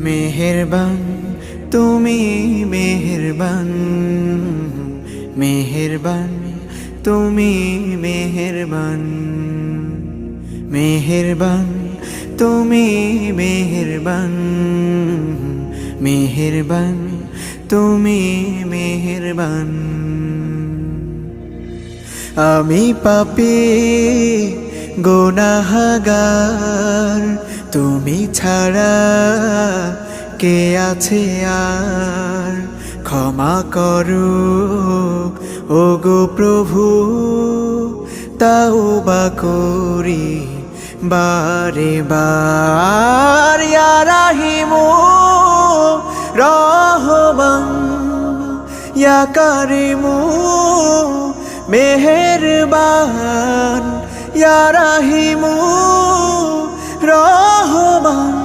মেহেরবান তুমি মেহেরবান, মেহেরবান তুমি মেহেরবান, মেহেরবান তুমি মেহেরবান, মেহেরবান তুমি মেহেরবান। আমি পাপী গুনাহগার, তুমি ছাড়া কে আছে আর? ক্ষমা করো ওগো প্রভু, তাওবা করি বারে বার। ইয়া রাহিমু রহমান, ইয়া কারিমু মেহেরবান, ইয়া রাহিমু রহমান,